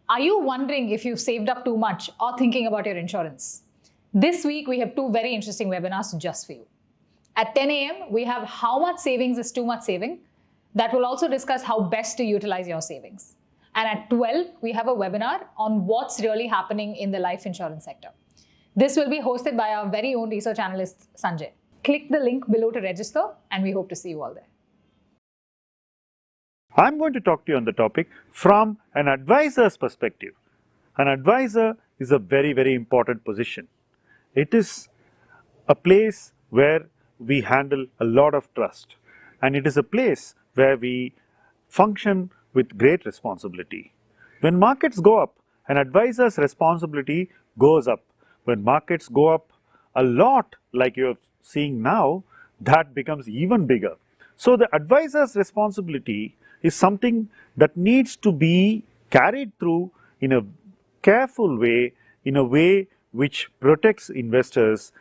Are you wondering if you've saved up too much or thinking about your insurance? This week, we have two very interesting webinars just for you. At 10 a.m., we have How Much Savings is Too Much Saving. That will also discuss how best to utilize your savings. And at 12, we have a webinar on what's really happening in the life insurance sector. This will be hosted by our very own research analyst, Sanjay. Click the link below to register, and we hope to see you all there. I'm going to talk to you on the topic from an advisor's perspective. An advisor is a very, very important position. It is a place where we handle a lot of trust, and it is a place where we function with great responsibility. When markets go up, an advisor's responsibility goes up. When markets go up a lot, like you're seeing now, that becomes even bigger. So the advisor's responsibility is something that needs to be carried through in a careful way, in a way which protects investors,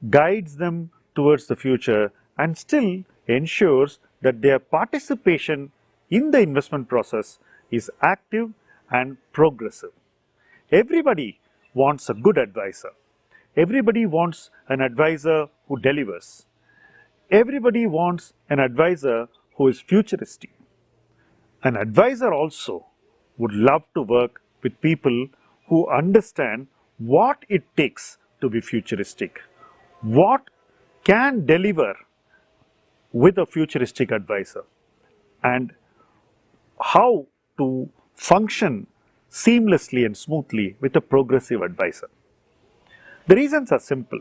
guides them towards the future, and still ensures that their participation in the investment process is active and progressive. Everybody wants a good advisor. Everybody wants an advisor who delivers. Everybody wants an advisor who is futuristic. An advisor also would love to work with people who understand what it takes to be futuristic, what can deliver with a futuristic advisor, and how to function seamlessly and smoothly with a progressive advisor. The reasons are simple.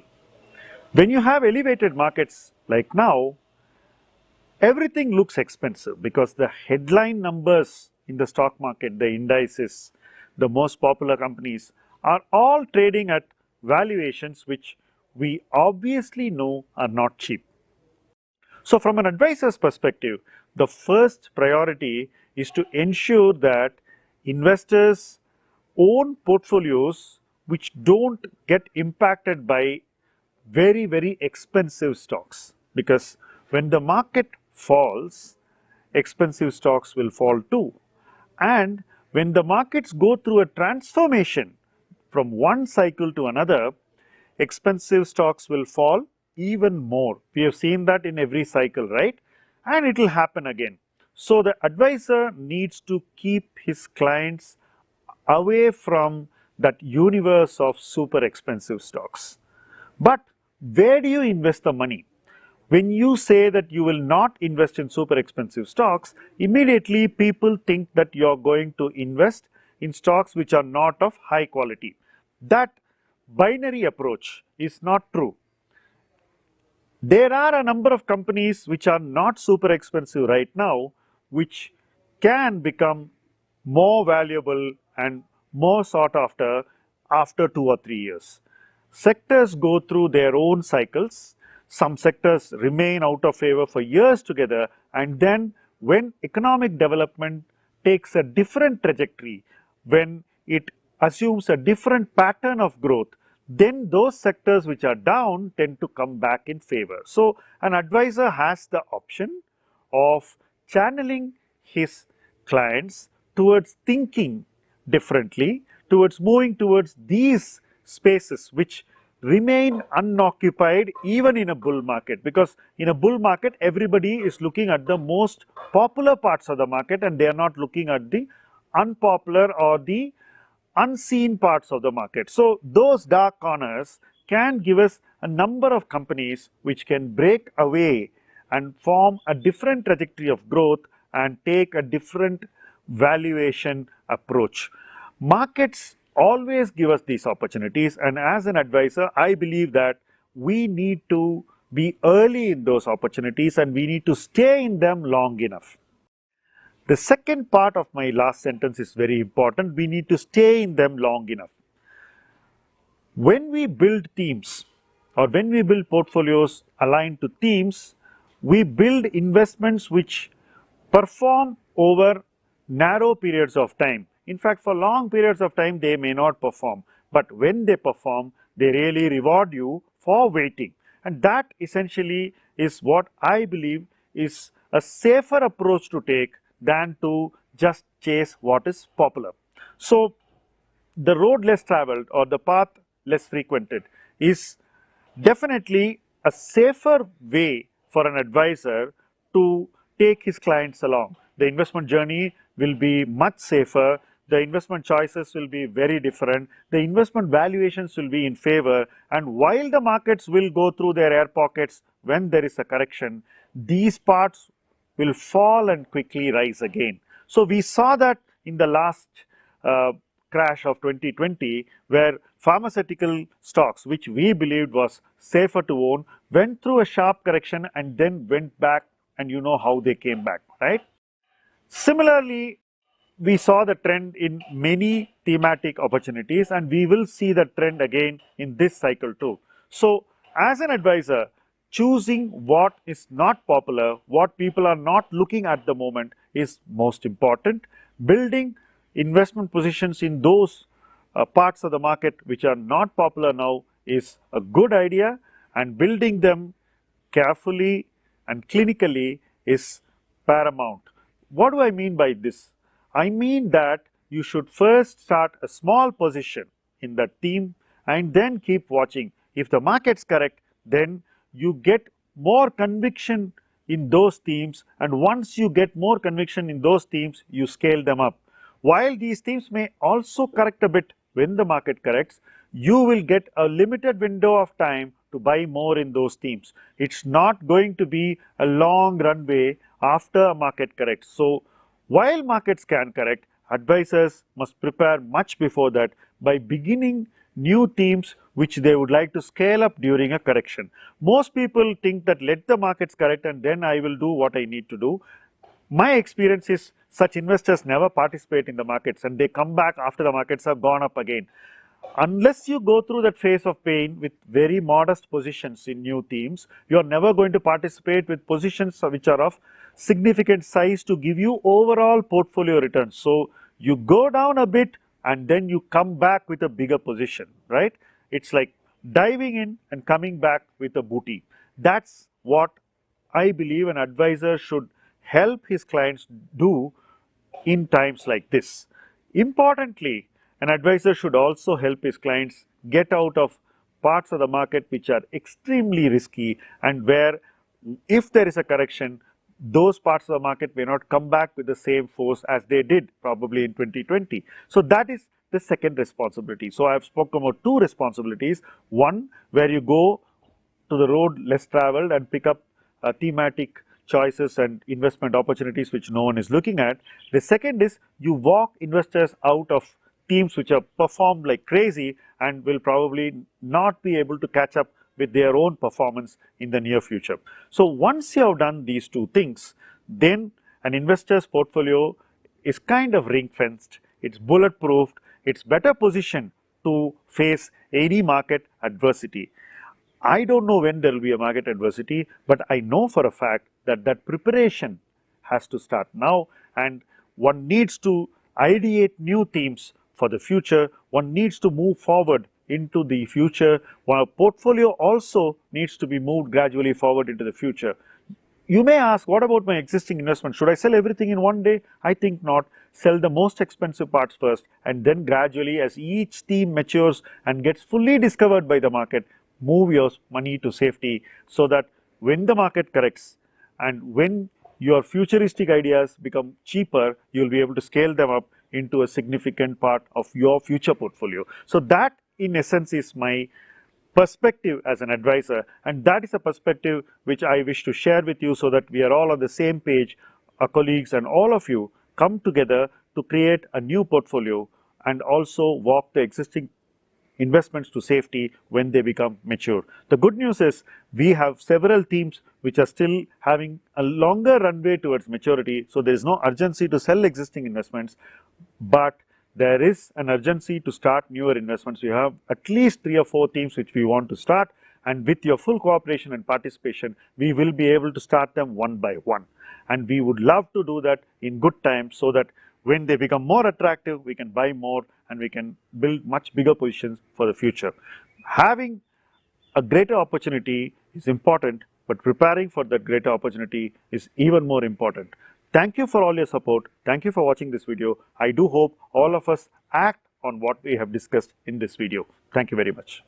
When you have elevated markets like now, everything looks expensive because the headline numbers in the stock market, the indices, the most popular companies are all trading at valuations which we obviously know are not cheap. So from an advisor's perspective, the first priority is to ensure that investors own portfolios which don't get impacted by very, very expensive stocks, because when the market falls, expensive stocks will fall too. And when the markets go through a transformation from one cycle to another, expensive stocks will fall even more. We have seen that in every cycle, right? And it will happen again. So the advisor needs to keep his clients away from that universe of super expensive stocks. But where do you invest the money? When you say that you will not invest in super expensive stocks, immediately people think that you're going to invest in stocks which are not of high quality. That binary approach is not true. There are a number of companies which are not super expensive right now, which can become more valuable and more sought after 2 or 3 years. Sectors go through their own cycles. Some sectors remain out of favor for years together, and then when economic development takes a different trajectory, when it assumes a different pattern of growth, then those sectors which are down tend to come back in favor. So an advisor has the option of channeling his clients towards thinking differently, towards moving towards these spaces which remain unoccupied even in a bull market, because in a bull market everybody is looking at the most popular parts of the market and they are not looking at the unpopular or the unseen parts of the market. So those dark corners can give us a number of companies which can break away and form a different trajectory of growth and take a different valuation approach. Markets always give us these opportunities, and as an advisor, I believe that we need to be early in those opportunities and we need to stay in them long enough. The second part of my last sentence is very important. We need to stay in them long enough. When we build teams or when we build portfolios aligned to themes, we build investments which perform over narrow periods of time. In fact, for long periods of time, they may not perform. But when they perform, they really reward you for waiting. And that essentially is what I believe is a safer approach to take than to just chase what is popular. So the road less traveled or the path less frequented is definitely a safer way for an advisor to take his clients along. The investment journey will be much safer, the investment choices will be very different, the investment valuations will be in favor, and while the markets will go through their air pockets when there is a correction, these parts will fall and quickly rise again. So we saw that in the last crash of 2020, where pharmaceutical stocks, which we believed was safer to own, went through a sharp correction and then went back, and you know how they came back, right? Similarly, we saw the trend in many thematic opportunities, and we will see the trend again in this cycle too. So as an advisor, choosing what is not popular, what people are not looking at the moment, is most important. Building investment positions in those parts of the market which are not popular now is a good idea, and building them carefully and clinically is paramount. What do I mean by this? I mean that you should first start a small position in that theme and then keep watching. If the market's correct, then you get more conviction in those themes, and once you get more conviction in those themes, you scale them up. While these themes may also correct a bit when the market corrects, you will get a limited window of time to buy more in those themes. It's not going to be a long runway after a market corrects. So while markets can correct, advisors must prepare much before that by beginning new themes which they would like to scale up during a correction. Most people think that let the markets correct and then I will do what I need to do. My experience is such investors never participate in the markets, and they come back after the markets have gone up again. Unless you go through that phase of pain with very modest positions in new themes, you are never going to participate with positions which are of significant size to give you overall portfolio returns. So you go down a bit and then you come back with a bigger position, right? It's like diving in and coming back with a booty. That's what I believe an advisor should help his clients do in times like this. Importantly, an advisor should also help his clients get out of parts of the market which are extremely risky, and where if there is a correction, those parts of the market may not come back with the same force as they did probably in 2020. So that is the second responsibility. So I have spoken about two responsibilities. One, where you go to the road less traveled and pick up thematic choices and investment opportunities which no one is looking at. The second is you walk investors out of teams which have performed like crazy and will probably not be able to catch up with their own performance in the near future. So once you have done these two things, then an investor's portfolio is kind of ring fenced, it's bulletproofed, it's better positioned to face any market adversity. I don't know when there will be a market adversity, but I know for a fact that that preparation has to start now, and one needs to ideate new themes for the future. One needs to move forward into the future. One portfolio also needs to be moved gradually forward into the future. You may ask, what about my existing investment? Should I sell everything in one day? I think not. Sell the most expensive parts first, and then gradually, as each theme matures and gets fully discovered by the market, move your money to safety, so that when the market corrects and when your futuristic ideas become cheaper, you will be able to scale them up into a significant part of your future portfolio. So that in essence is my perspective as an advisor, and that is a perspective which I wish to share with you so that we are all on the same page. Our colleagues and all of you come together to create a new portfolio and also walk the existing investments to safety when they become mature. The good news is we have several themes which are still having a longer runway towards maturity, so there is no urgency to sell existing investments, but there is an urgency to start newer investments. We have at least 3 or 4 themes which we want to start, and with your full cooperation and participation, we will be able to start them one by one. And we would love to do that in good time, so that when they become more attractive, we can buy more and we can build much bigger positions for the future. Having a greater opportunity is important, but preparing for that greater opportunity is even more important. Thank you for all your support. Thank you for watching this video. I do hope all of us act on what we have discussed in this video. Thank you very much.